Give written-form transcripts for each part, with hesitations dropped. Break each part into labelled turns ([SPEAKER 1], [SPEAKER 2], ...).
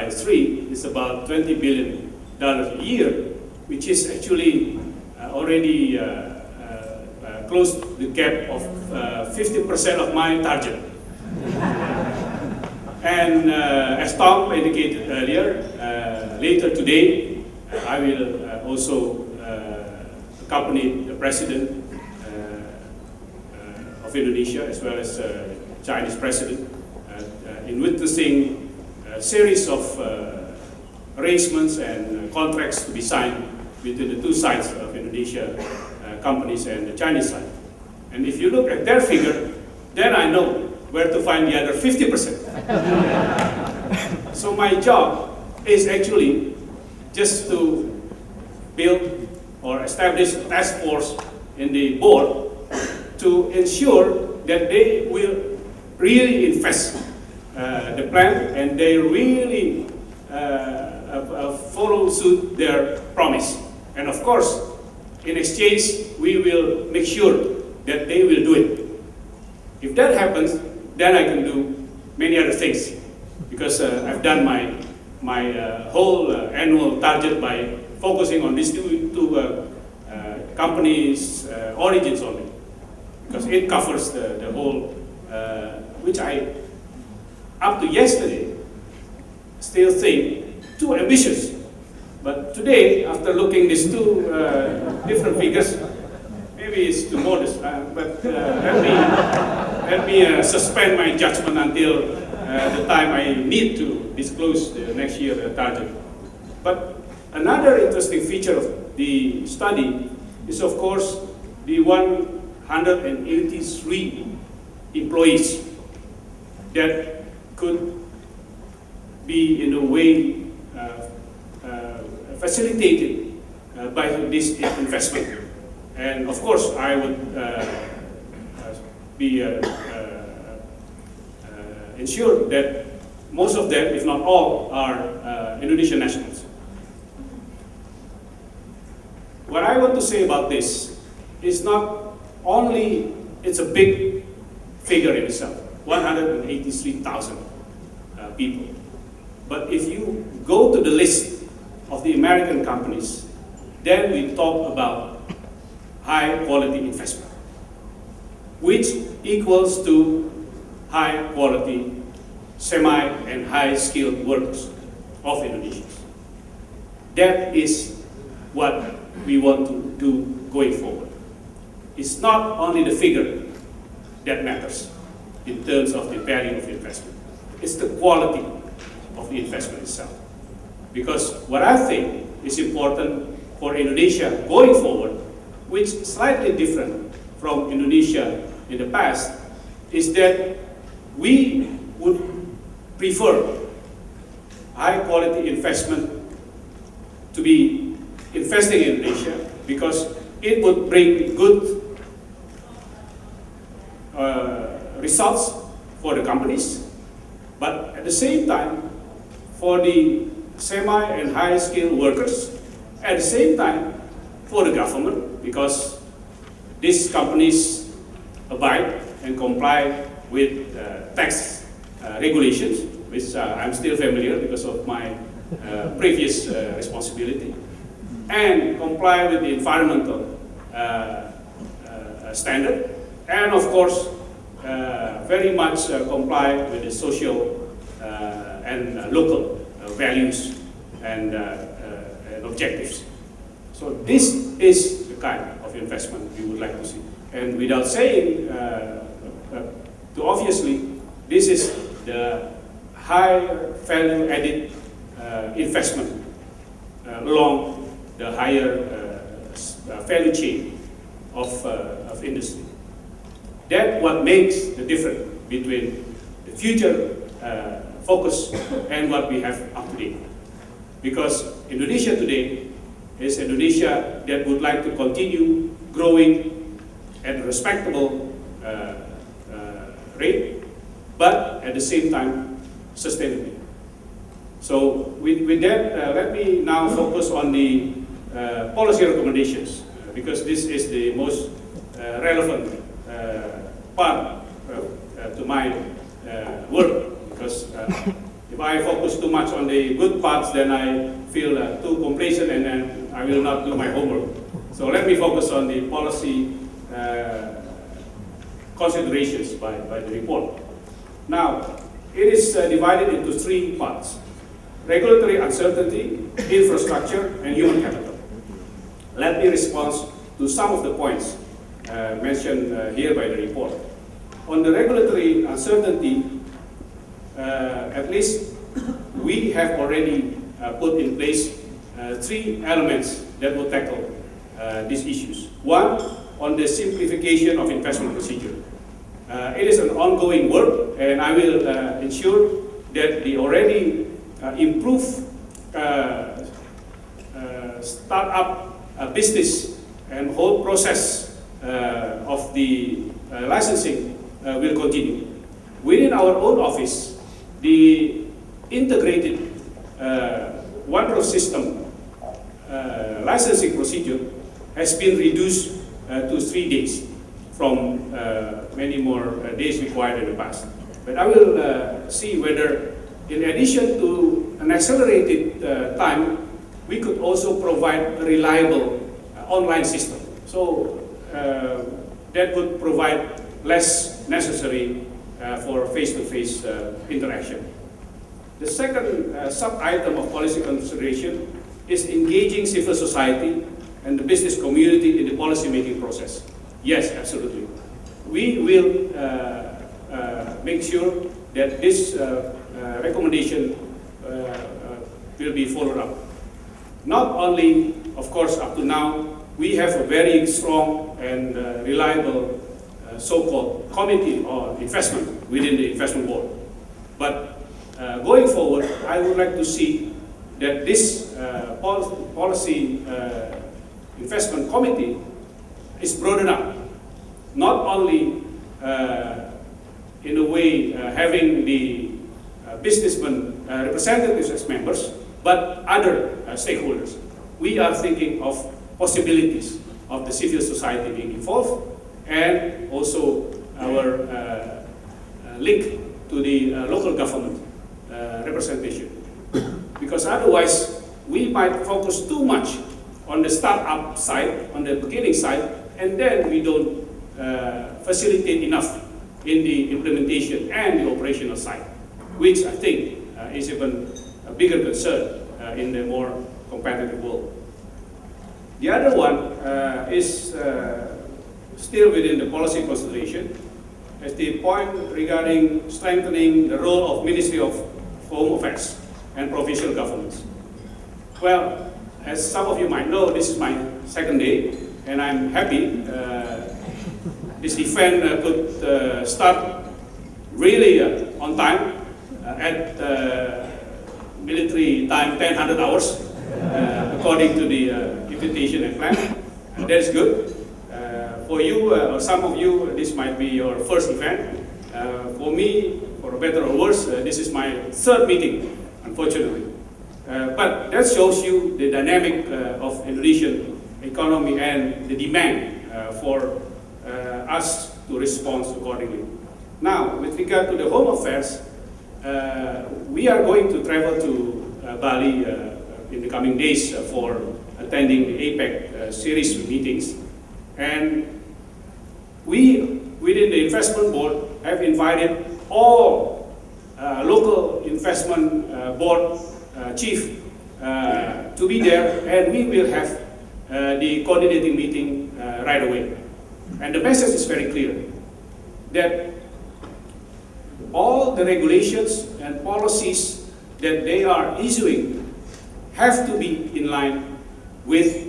[SPEAKER 1] by 3 is about $20 billion a year, which is actually already close to the gap of 50% of my target. And as Tom indicated earlier, later today, I will also accompany the President of Indonesia as well as Chinese President in witnessing a series of arrangements and contracts to be signed between the two sides of Indonesia companies and the Chinese side. And if you look at their figure, then I know where to find the other 50%. So my job is actually just to build or establish a task force in the board to ensure that they will really invest the plan and they really follow suit their promise. And of course, in exchange, we will make sure that they will do it. If that happens, then I can do many other things, because I've done my whole annual target by focusing on these two companies' origins only, because it covers the whole, which I, up to yesterday, still think too ambitious. But today, after looking these two different figures, maybe it's too modest, but let me suspend my judgment until the time I need to disclose the next year target. But another interesting feature of the study is, of course, the 183 employees that could be in a way facilitated by this investment. And of course, I would be ensure that most of them, if not all, are Indonesian nationals. What I want to say about this is not only, it's a big figure in itself, 183,000 people. But if you go to the list of the American companies, then we talk about high quality investment, which equals to high quality, semi and high skilled workers of Indonesia. That is what we want to do going forward. It's not only the figure that matters in terms of the value of the investment, it's the quality of the investment itself. Because what I think is important for Indonesia going forward, which is slightly different from Indonesia in the past, is that we would prefer high quality investment to be investing in Indonesia, because it would bring good results for the companies, but at the same time, for the semi and high skilled workers, at the same time for the government, because these companies abide and comply with tax regulations, which I'm still familiar because of my previous responsibility, and comply with the environmental standard, and of course very much comply with the social and local values and objectives. So this is the kind of investment we would like to see. And without saying too obviously, this is the high value added investment along the higher value chain of industry. That's what makes the difference between the future focus and what we have up to date. Because Indonesia today is Indonesia that would like to continue growing at a respectable rate, but at the same time sustainably. So with that, let me now focus on the policy recommendations, because this is the most relevant part to my work, because if If I focus too much on the good parts, then I feel too complacent and then I will not do my homework. So let me focus on the policy considerations by the report. Now, it is divided into three parts: regulatory uncertainty, infrastructure, and human capital. Let me respond to some of the points mentioned here by the report. On the regulatory uncertainty, at least we have already put in place three elements that will tackle these issues. One, on the simplification of investment procedure. It is an ongoing work, and I will ensure that the already improved start-up business and whole process of the licensing will continue. Within our own office, the integrated one-row system licensing procedure has been reduced to 3 days from many more days required in the past. But I will see whether, in addition to an accelerated time, we could also provide a reliable online system. So that would provide less necessary for face-to-face interaction. The second sub-item of policy consideration is engaging civil society and the business community in the policy-making process. Yes, absolutely. We will make sure that this recommendation will be followed up. Not only, of course, up to now, we have a very strong and reliable so-called committee on investment within the investment board. But going forward, I would like to see that this policy investment committee is broadened up. Not only in a way having the businessmen representatives as members, but other stakeholders. We are thinking of possibilities of the civil society being involved, and also our link to the local government representation. Because otherwise, we might focus too much on the start-up side, on the beginning side, and then we don't facilitate enough in the implementation and the operational side, which I think is even a bigger concern in the more competitive world. The other one is still within the policy consideration, as the point regarding strengthening the role of Ministry of Home Affairs and provincial governments. Well, as some of you might know, this is my second day, and I'm happy this event could start really on time at military time 1000 hours according to the invitation and plan. And that's good. For you, or some of you, this might be your first event. For me, for better or worse, this is my third meeting, unfortunately. But that shows you the dynamic of Indonesian economy and the demand for us to respond accordingly. Now, with regard to the home affairs, we are going to travel to Bali in the coming days for attending the APEC series of meetings. And we, within the investment board, have invited all local investment board chief to be there, and we will have the coordinating meeting right away. And the message is very clear, that all the regulations and policies that they are issuing have to be in line with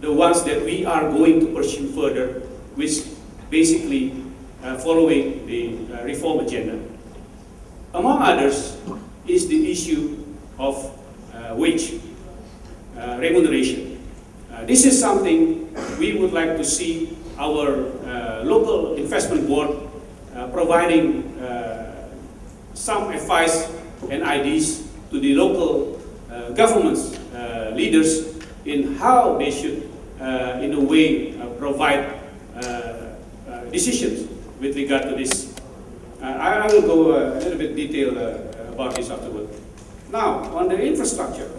[SPEAKER 1] the ones that we are going to pursue further, which basically following the reform agenda. Among others is the issue of wage remuneration. This is something we would like to see our local investment board providing some advice and ideas to the local governments leaders in how they should, in a way, provide decisions with regard to this. I will go a little bit detail about this afterward. Now, on the infrastructure,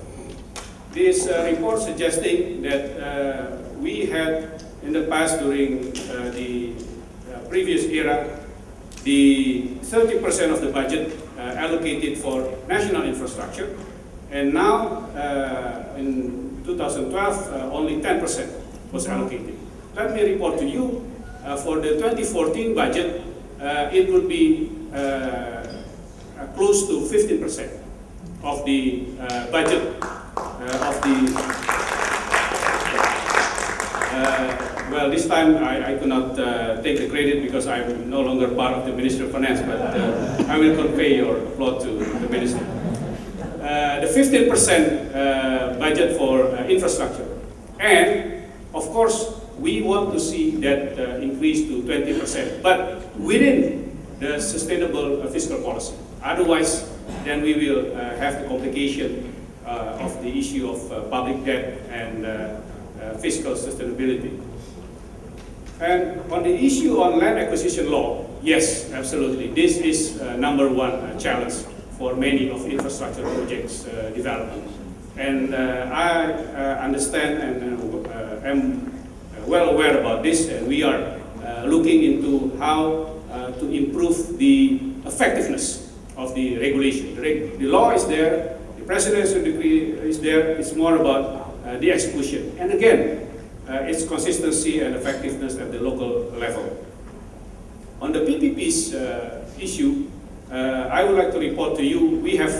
[SPEAKER 1] this report suggesting that we had in the past during the previous era, the 30% of the budget allocated for national infrastructure, and now in 2012 only 10% was allocated. Let me report to you, for the 2014 budget, it would be close to 15% of the budget of the well, this time I could not take the credit because I'm no longer part of the Ministry of Finance, but I will convey your applaud to the Minister. The 15% budget for infrastructure, and of course we want to see that increase to 20%, but within the sustainable fiscal policy. Otherwise, then we will have the complication of the issue of public debt and fiscal sustainability. And on the issue on land acquisition law, yes, absolutely. This is number one challenge for many of infrastructure projects development. And I understand and am well aware about this, and we are looking into how to improve the effectiveness of the regulation. The law is there, the presidential decree is there, it's more about the execution. And again, its consistency and effectiveness at the local level. On the PPP's issue, I would like to report to you, we have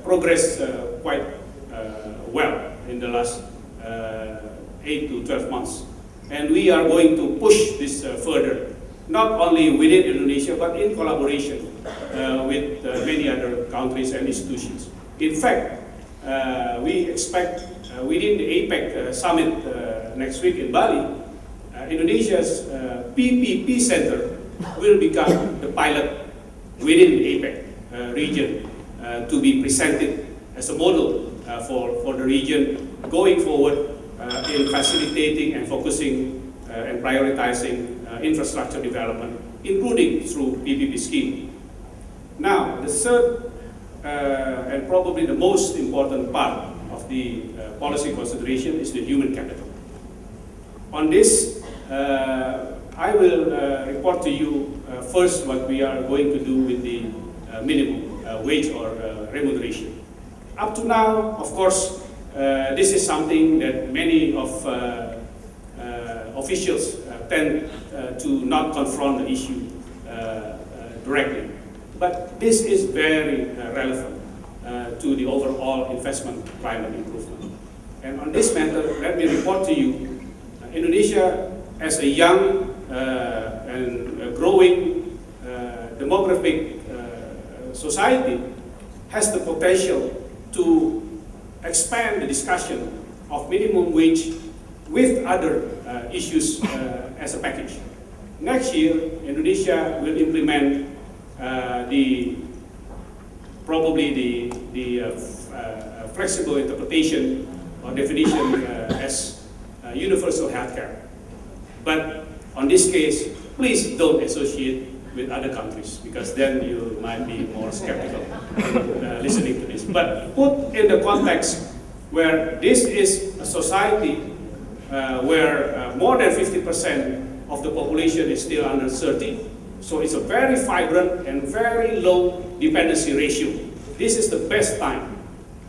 [SPEAKER 1] progressed quite well in the last 8 to 12 months. And we are going to push this further, not only within Indonesia, but in collaboration with many other countries and institutions. In fact, we expect within the APEC summit next week in Bali, Indonesia's PPP Center will become the pilot within the APEC region to be presented as a model for the region going forward in facilitating and focusing and prioritizing infrastructure development, including through PPP scheme. Now, the third and probably the most important part of the policy consideration is the human capital. On this, I will report to you first what we are going to do with the minimum wage or remuneration. Up to now, of course, this is something that many of officials tend to not confront the issue directly. But this is very relevant to the overall investment climate improvement. And on this matter, let me report to you, Indonesia as a young and growing demographic society has the potential to expand the discussion of minimum wage with other issues as a package. Next year, Indonesia will implement probably the flexible interpretation or definition as universal healthcare. But on this case, please don't associate with other countries, because then you might be more skeptical listening to this. But put in the context where this is a society where more than 50% of the population is still under 30, so it's a very vibrant and very low dependency ratio. This is the best time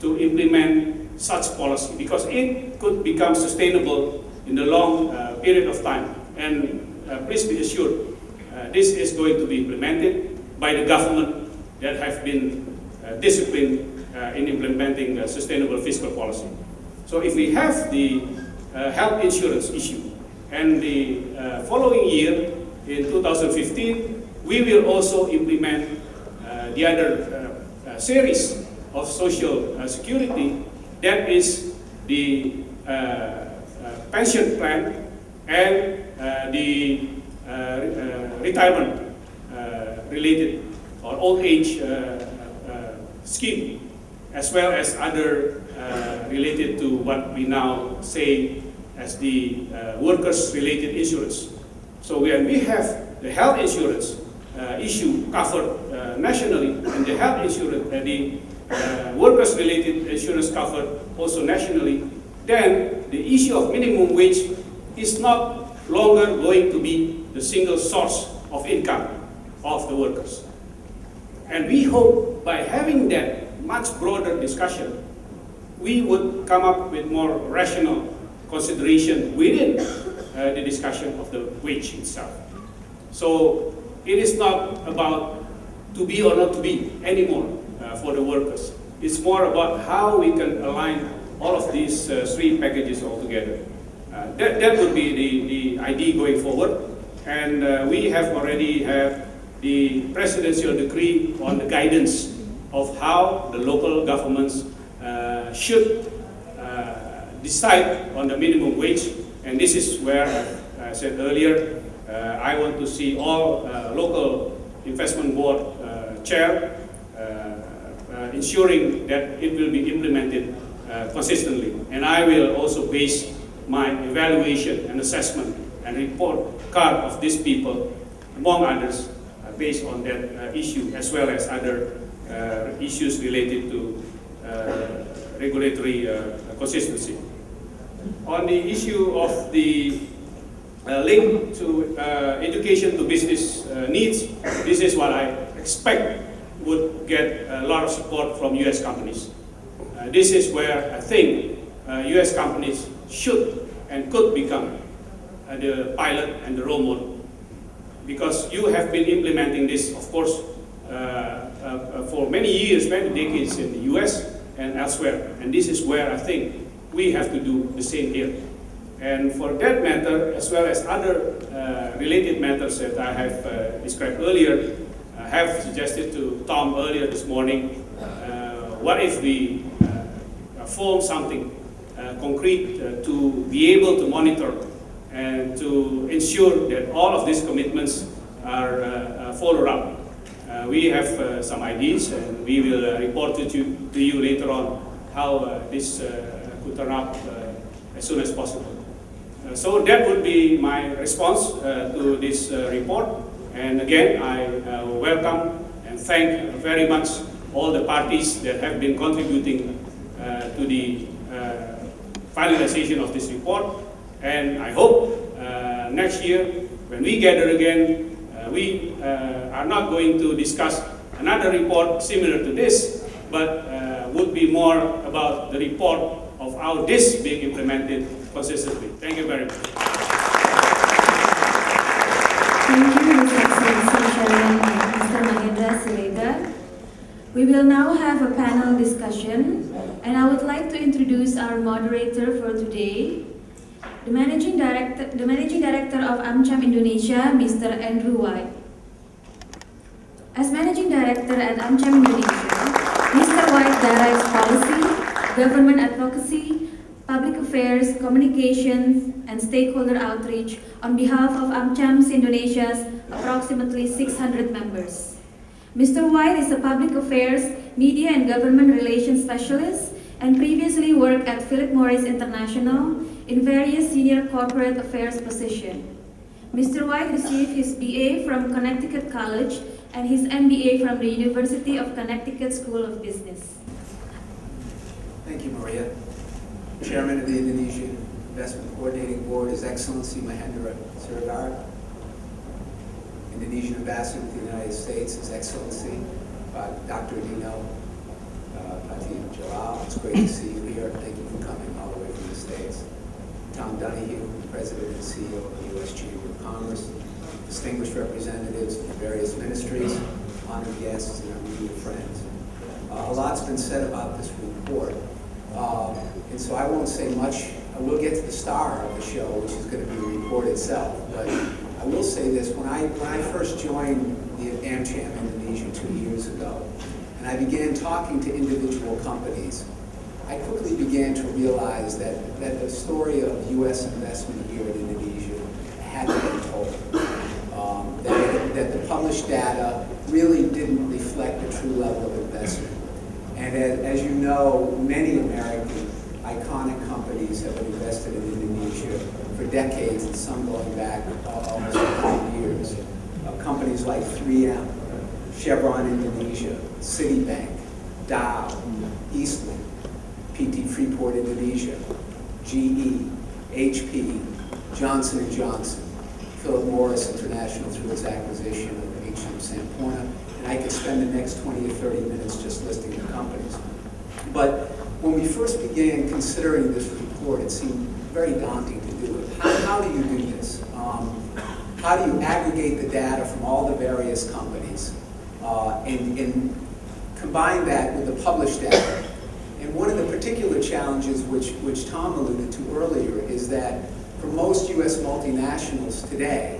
[SPEAKER 1] to implement such policy, because it could become sustainable in the long period of time. And please be assured, this is going to be implemented by the government that have been disciplined in implementing sustainable fiscal policy. So if we have the health insurance issue, and the following year, in 2015, we will also implement the other series of social security, that is the pension plan and the retirement related or old age scheme, as well as other related to what we now say as the workers related insurance. So when we have the health insurance issue covered nationally, and the health insurance, the workers-related insurance covered also nationally, then the issue of minimum wage is not longer going to be the single source of income of the workers. And we hope by having that much broader discussion, we would come up with more rational consideration within the discussion of the wage itself. So it is not about to be or not to be anymore for the workers. It's more about how we can align all of these three packages all together. That would be the idea going forward. And we have already had the presidential decree on the guidance of how the local governments should decide on the minimum wage. And this is where, I said earlier, I want to see all local investment board chair ensuring that it will be implemented consistently. And I will also base my evaluation and assessment and report card of these people, among others, based on that issue, as well as other issues related to regulatory consistency. On the issue of the link to education to business needs, this is what I expect would get a lot of support from US companies. This is where I think US companies should and could become the pilot and the role model. Because you have been implementing this, of course, for many years, many decades in the US and elsewhere. And this is where I think we have to do the same here. And for that matter, as well as other related matters that I have described earlier, I have suggested to Tom earlier this morning, what if we form something concrete to be able to monitor and to ensure that all of these commitments are followed up. We have some ideas, and we will report to you later on how this could turn out as soon as possible. So that would be my response to this report. And again, I welcome and thank very much all the parties that have been contributing to the finalization of this report. And I hope next year, when we gather again, we are not going to discuss another report similar to this, but would be more about the report of how this being implemented consistently. Thank you very much.
[SPEAKER 2] Thank you, His Excellency Chairman Mr. Mahendra Siregar. We will now have a panel discussion, and I would like to introduce our moderator for today, the Managing Director of AmCham Indonesia, Mr. Andrew White. As Managing Director at AmCham Indonesia, Mr. White directs policy, government advocacy, public affairs, communications, and stakeholder outreach on behalf of AmCham's Indonesia's approximately 600 members. Mr. White is a public affairs, media, and government relations specialist and previously worked at Philip Morris International in various senior corporate affairs positions. Mr. White received his BA from Connecticut College and his MBA from the University of Connecticut School of Business.
[SPEAKER 3] Thank you, Maria. Chairman of the Indonesian Investment Coordinating Board, His Excellency Mahendra Siregar. Indonesian Ambassador to the United States, His Excellency Dr. Dino Pati Jalal. It's great to see you here. Thank you for coming all the way from the States. Tom Donahue, President and CEO of the U.S. Chamber of Commerce. Distinguished representatives from various ministries, honored guests, and our media friends. A lot's been said about this report. And so I won't say much. I will get to the star of the show, which is going to be the report itself. But I will say this, when I first joined the AmCham Indonesia 2 years ago, and I began talking to individual companies, I quickly began to realize that the story of U.S. investment here in Indonesia hadn't been told. That the published data really didn't reflect the true level of investment. And as you know, many American iconic companies have been invested in Indonesia for decades, and some going back almost 100 years. Companies like 3M, Chevron Indonesia, Citibank, Dow, Eastman, PT Freeport Indonesia, GE, HP, Johnson & Johnson, Philip Morris International through its acquisition of AmCham Samporna, and I could spend the next 20 or 30 minutes just listing the companies. But when we first began considering this report, it seemed very daunting to do it. How do you do this? How do you aggregate the data from all the various companies and combine that with the published data? And one of the particular challenges which Tom alluded to earlier is that for most US multinationals today,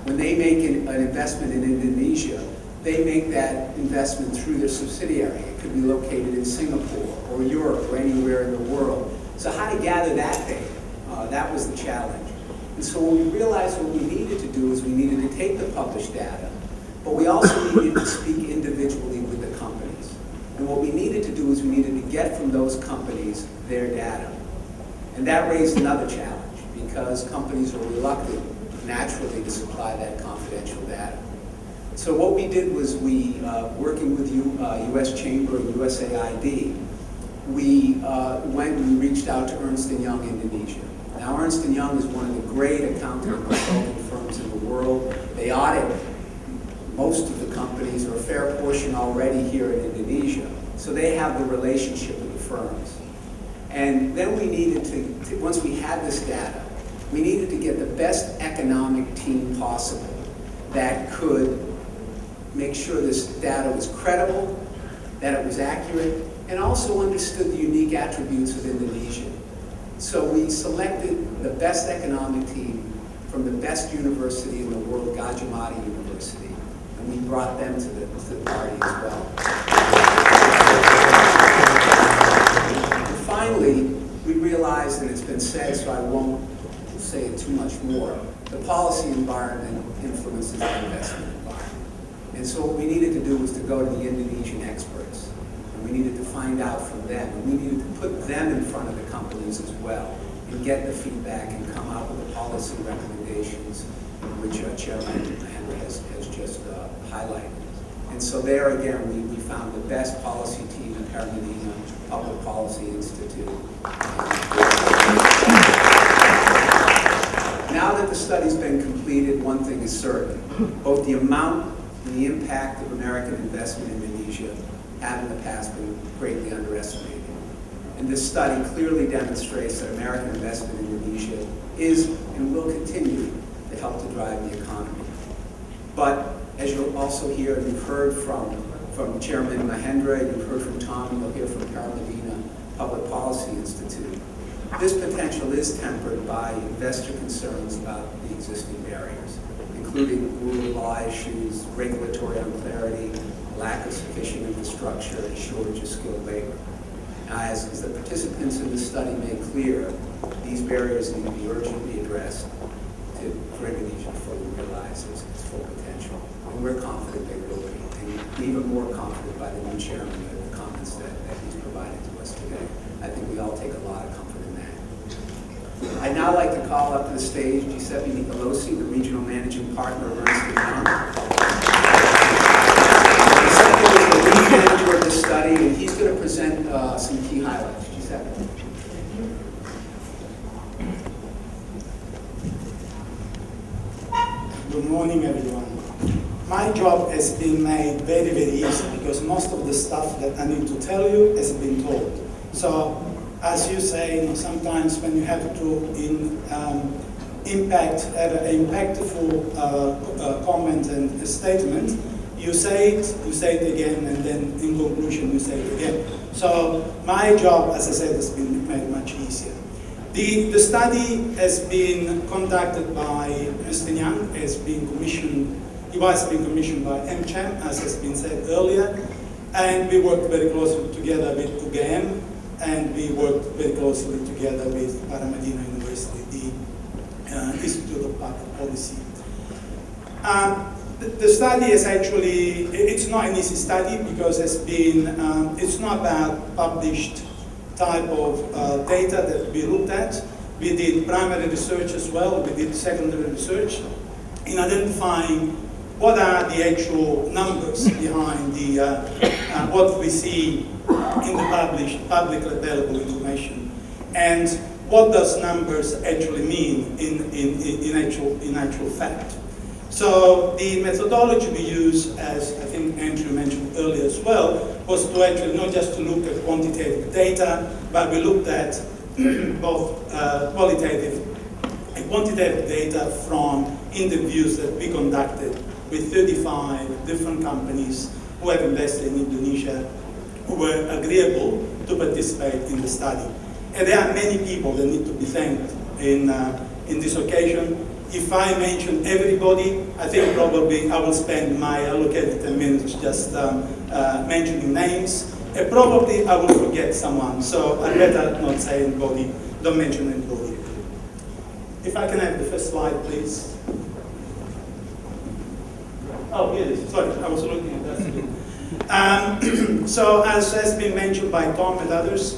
[SPEAKER 3] when they make an investment in Indonesia, they make that investment through their subsidiary. It could be located in Singapore or Europe or anywhere in the world. So how to gather that data? That was the challenge. And so what we realized what we needed to do is we needed to take the published data, but we also needed to speak individually with the companies. And what we needed to do is we needed to get from those companies their data. And that raised another challenge because companies were reluctant naturally to supply that confidential data. So what we did was we, working with US Chamber and USAID, we went and reached out to Ernst & Young Indonesia. Now Ernst & Young is one of the great accounting and consulting firms in the world. They audit most of the companies, or a fair portion already here in Indonesia. So they have the relationship with the firms. And then we needed to once we had this data, we needed to get the best economic team possible that could make sure this data was credible, that it was accurate, and also understood the unique attributes of Indonesia. So we selected the best economic team from the best university in the world, Gajah Mada University, and we brought them to the party as well. And finally, we realized, and it's been said, so I won't say it too much more, the policy environment influences the investment environment. And so what we needed to do was to go to the Indonesian experts. We needed to find out from them, and we needed to put them in front of the companies as well, and get the feedback and come out with the policy recommendations, which Chairman Mahendra has just highlighted. And so there again, we found the best policy team at Medina Public Policy Institute. Now that the study's been completed, one thing is certain. Both the amount and the impact of American investment in Indonesia have in the past been greatly underestimated. And this study clearly demonstrates that American investment in Indonesia is and will continue to help to drive the economy. But as you'll also hear, and you've heard from Chairman Mahendra, you've heard from Tom, and you'll hear from Medina Public Policy Institute, this potential is tempered by investor concerns about the existing barriers, including rule of law issues, regulatory unclarity, lack of sufficient infrastructure, and shortage of skilled labor. Now, as the participants in this study made clear, these barriers need to be urgently addressed for Indonesia to fully realize its full potential. And we're confident they will be, and even more confident by the new chairman of the comments that he's provided to us today. I think we all take a lot of comfort in that. I'd now like to call up to the stage Giuseppe Nicolosi, the Regional Managing Partner of Ernst & Young. Manager of the study, and he's going to present some key highlights. Giuseppe.
[SPEAKER 4] Good morning, everyone. My job has been made very, very easy because most of the stuff that I need to tell you has been told. So, as you say, sometimes when you have to have an impactful comment and a statement, you say it again, and then in conclusion you say it again. So my job, as I said, has been made much easier. The study has been conducted by Ernst & Young, it was being commissioned by AmCham, as has been said earlier, and we worked very closely together with UGM, and we worked very closely together with Medina University, the Institute of Public Policy. The study is actually, it's not an easy study because it's not about published type of data that we looked at. We did primary research as well, we did secondary research in identifying what are the actual numbers behind what we see in the publicly available information. And what does numbers actually mean in actual fact? So the methodology we use, as I think Andrew mentioned earlier as well, was to actually not just to look at quantitative data, but we looked at both qualitative and quantitative data from interviews that we conducted with 35 different companies who have invested in Indonesia, who were agreeable to participate in the study. And there are many people that need to be thanked in this occasion. If I mention everybody, I think probably I will spend my allocated 10 minutes just mentioning names. And probably I will forget someone, so I'd better not say anybody, don't mention anybody. If I can have the first slide, please. Oh, here it is. Sorry, I was looking at that. So, as has been mentioned by Tom and others,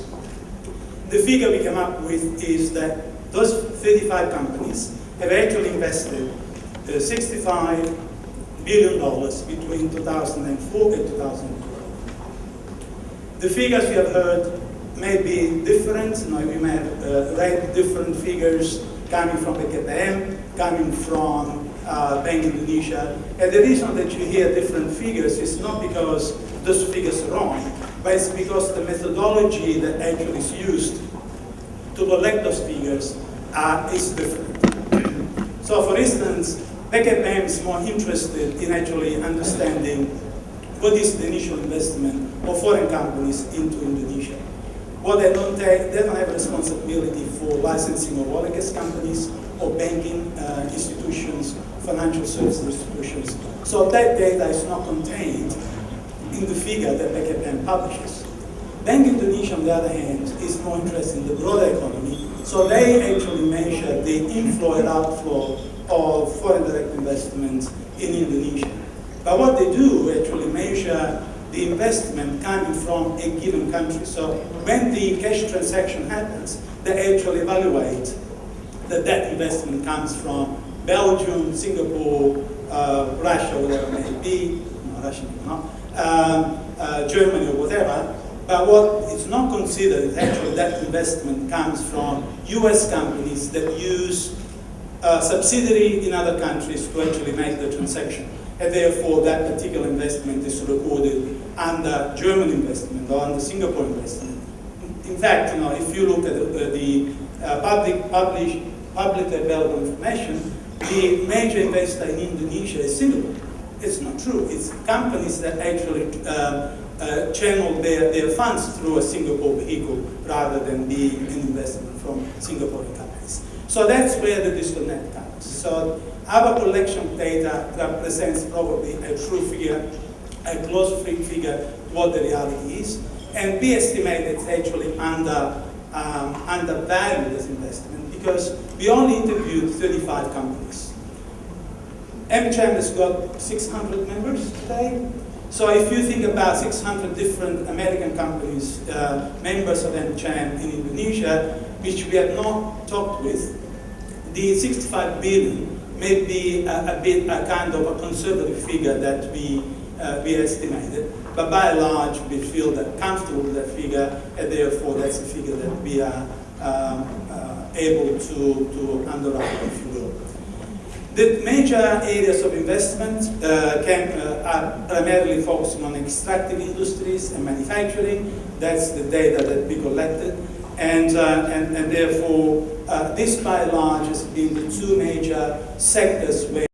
[SPEAKER 4] the figure we came up with is that those 35 companies have actually invested $65 billion between 2004 and 2012. The figures you have heard may be different. You may have read different figures coming from BKPM, coming from Bank Indonesia. And the reason that you hear different figures is not because those figures are wrong, but it's because the methodology that actually is used to collect those figures is different. So for instance, BKPM is more interested in actually understanding what is the initial investment of foreign companies into Indonesia. What they don't have a responsibility for licensing of oil and gas companies or banking institutions, financial services institutions. So that data is not contained in the figure that BKPM publishes. Bank Indonesia, on the other hand, is more interested in the broader economy, so they actually measure the inflow and outflow of foreign direct investments in Indonesia. But what they do actually measure the investment coming from a given country. So when the cash transaction happens, they actually evaluate that that investment comes from Belgium, Singapore, Russia, whatever it may be, no, Russia, not, Germany or whatever. But what is not considered is actually that investment comes from US companies that use subsidiary in other countries to actually make the transaction. And therefore that particular investment is recorded under German investment or under Singapore investment. In fact, if you look at the publicly available information, the major investor in Indonesia is Singapore. It's not true. It's companies that actually channel their funds through a Singapore vehicle rather than being an investment from Singaporean companies. So that's where the disconnect comes. So our collection of data represents probably a true figure, a close figure to what the reality is. And we estimate it's actually undervalued as investment because we only interviewed 35 companies. AmCham has got 600 members today. So if you think about 600 different American companies, members of AmCham in Indonesia, which we have not talked with, the 65 billion may be a kind of a conservative figure that we estimated, but by and large we feel that comfortable with that figure, and therefore that's a figure that we are able to underwrite, if you will. The major areas of investment are primarily focusing on extractive industries and manufacturing. That's the data that we collected. And therefore, this by and large has been the two major sectors where